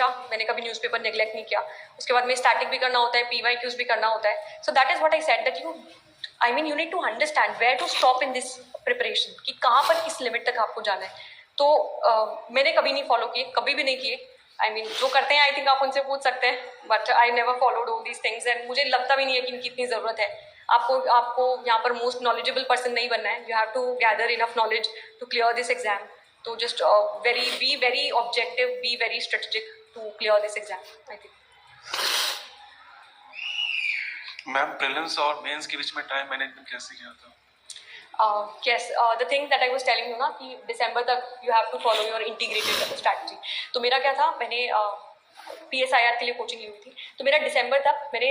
हमेशा, मैंने कभी न्यूज़पेपर नेग्लेक्ट नहीं किया। उसके बाद में स्टैटिक भी करना होता है, PYQs भी करना होता है। So that is what I said that you need to understand where to stop in this preparation, कि कहाँ पर किस लिमिट तक आपको जाना है। तो मैंने कभी नहीं फॉलो किए, कभी भी नहीं किए। जो करते हैं आई थिंक आप उनसे पूछ सकते हैं, but I never followed all these things and मुझे लगता भी नहीं है कि इनकी इतनी ज़रूरत है। आपको यहाँ पर मोस्ट नॉलेजेबल पर्सन नहीं बनना है, you have to gather enough knowledge to clear this exam. तो just be very objective, be very strategic to clear this exam I think. Ma'am prelims और मेंस के बीच में टाइम मैनेजमेंट कैसे किया था? Yes, the thing that I was telling you ना कि दिसंबर तक you have to follow your integrated strategy। तो मेरा क्या था, मैंने PSIR के लिए कोचिंग ली हुई थी, तो मेरा दिसंबर तक मेरे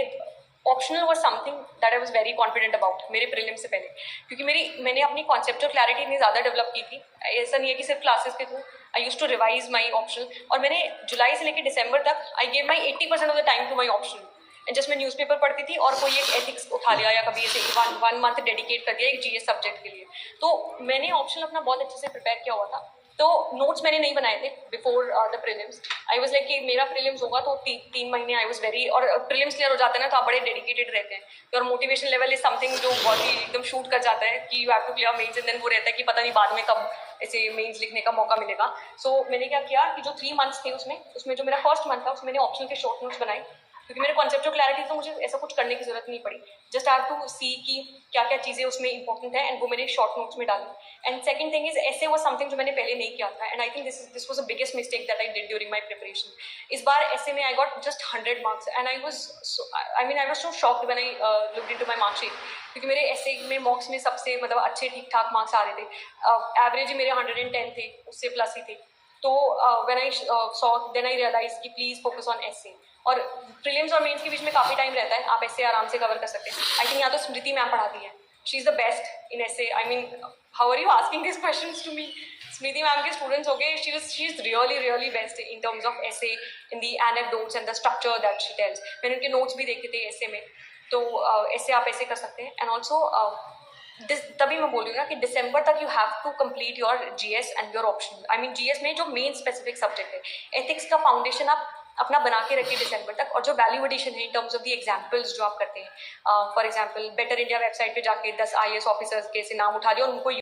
optional was something that I was very confident about मेरे प्रीलिम से पहले, क्योंकि मैंने अपनी कॉन्सेप्चुअल क्लैरिटी इतनी ज़्यादा डेवलप की थी। ऐसा नहीं है कि सिर्फ क्लासेस के through, I use to revise my optional, और मैंने जुलाई से लेकर दिसंबर तक I gave my 80% of the time to my optional. Just मैं न्यूज़पेपर पढ़ती थी और कोई एक एथिक्स उठा लिया, या कभी ऐसे वन मंथ डेडिकेट कर दिया एक GS सब्जेक्ट के लिए। तो मैंने ऑप्शनल अपना बहुत अच्छे से प्रिपेयर किया हुआ था। तो नोट्स मैंने नहीं बनाए थे before the prelims. I was like कि मेरा प्रीलिम्स होगा तो 3 महीने आई वाज वेरी, और प्रीलिम्स क्लियर हो जाता है ना तो आप बड़े डेडिकेटेड रहते हैं। Your motivation level is something जो बहुत ही एकदम शूट कर जाता है कि you have to clear mains, and then वो रहता है कि पता नहीं बाद में कब ऐसे मेंस लिखने का मौका मिलेगा। सो मैंने क्या किया कि जो 3 मंथ्स थे उसमें जो मेरा फर्स्ट मंथ था उसमें मैंने ऑप्शनल के शॉर्ट नोट्स बनाए, क्योंकि मेरे कॉन्सेप्चुअल क्लैरिटी तो मुझे ऐसा कुछ करने की जरूरत नहीं पड़ी। जस्ट हैव टू सी कि क्या क्या चीज़ें उसमें इंपॉर्टेंट है, एंड वो मैंने शॉर्ट नोट्स में डाली। एंड सेकंड थिंग इज ऐसे वो समथिंग जो मैंने पहले नहीं किया था, and I think this was the biggest mistake that I did during my preparation. इस बार ऐसे में I got just 100 marks, and I was so shocked when I looked into my marksheet, क्योंकि मेरे ऐसे में मॉक्स में सबसे मतलब अच्छे ठीक ठाक मार्क्स आ रहे थे। एवरेज मेरे 110 थे, उससे प्लस ही थे। तो when I saw then I realise कि प्लीज फोकस ऑन एसे। और प्रीलिम्स और मेंस के बीच में काफ़ी टाइम रहता है, आप ऐसे आराम से कवर कर सकते हैं। आई थिंक यहाँ तो स्मृति मैम पढ़ाती है, she is the best in essay. How are you asking this questions to me? Smriti ma'am के स्टूडेंट्स हो गए, she is really best in terms of essay, in the anecdotes and the structure that she tells. मैंने उनके notes भी देखे थे ऐसे में, तो ऐसे आप ऐसे कर सकते हैं। एंड ऑल्सो तभी मैं बोल रही हूँ ना कि दिसंबर तक you have to complete your GS and your optional. GS में जो मेन स्पेसिफिक सब्जेक्ट है, एथिक्स का फाउंडेशन आप अपना बना के रखिए दिसंबर तक। और जो वैल्यू एडिशन है इन टर्म्स ऑफ दी एग्जाम्पल्स जो आप करते हैं, for example better India website पे जाके 10 IAS ऑफिसर्स के ऐसे नाम उठा दिए और उनको